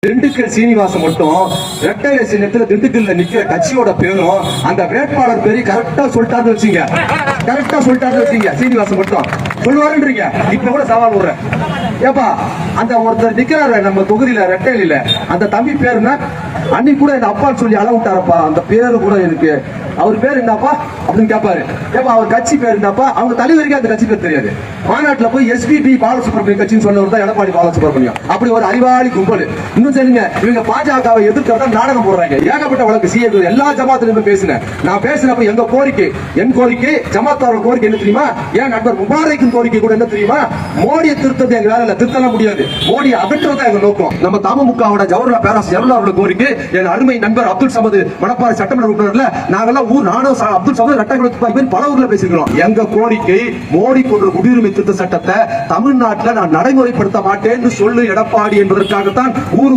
திண்டுக்கல் சீனிவாசன் மட்டும் ரெட்டை சின்னத்துல திண்டுக்கல்ல நிக்கிற கட்சியோட பேரும் அந்த வேட்பாளர் பேரு கரெக்டா சொல்லிட்டாரு வச்சுங்க. கரெக்டா சொல்லிட்டாரு வச்சுங்க. சீனிவாசன் மட்டும் சொல்லுவாருன்றீங்க. இப்ப கூட சவால் விடுறேன். ஏப்பா அந்த ஒருத்தர் நிக்கிறாரு நம்ம தொகுதியில ரெட்டையில, அந்த தம்பி பேருனா அன்னைக்கு கூட என் அப்பா சொல்லி அளவு விட்டாரப்பா. அந்த பேரு கூட எனக்கு அவர் பேர் என்னப்பா அப்படின்னு கேட்பாரு. ஏப்பா அவர் கட்சி பேர் என்னப்பா? அவங்க தலைவருக்கு அந்த கட்சி பேர் தெரியாது. மாநாட்டில் போய் எஸ்பிபி பாலசுப்ரமணியம் கட்சின்னு சொன்னவர் தான் எடப்பாடி பாலசுப்ரமணியம். அப்படி ஒரு அறிவாளி கும்பல். இன்னும் சரிங்க, இவங்க பாஜகவை எதிர்க்கிறதா நாடகம் போடுறாங்க. ஏகப்பட்ட வழக்கு சிஏ எல்லா ஜமாத்திலும் பேசினேன். நான் பேசினப்ப எங்க கோரிக்கை, என் கோரிக்கை, ஜமாத்தாரோட கோரிக்கை என்ன தெரியுமா? என் நண்பர் முபாரக்கின் கோரிக்கை கூட என்ன தெரியுமா? மோடியை திருத்தது எங்க வேலை இல்ல, திருத்தலாம் முடியாது. மோடியை அகற்றுவதா எங்க நோக்கம். நம்ம தமுகவோட ஜவஹர்லால் பேராசிரியர் ஜவஹர்லால் கோரிக்கை என் அருமை நண்பர் அப்துல் சமது மணப்பாறை சட்டமன்ற உறுப்பினர்ல நாங்கெல்லாம் ஊர் நானும் அப்துல் சமது ரெட்டை பல ஊர்ல பேசிக்கிறோம். எங்க கோரிக்கை மோடி கொன்ற குடியுரிமை திருத்த சட்டத்தை தமிழ்நாட்டில் நான் நடைமுறைப்படுத்த மாட்டேன்னு சொல்லு எடப்பாடி என்பதற்காகத்தான் ஊர்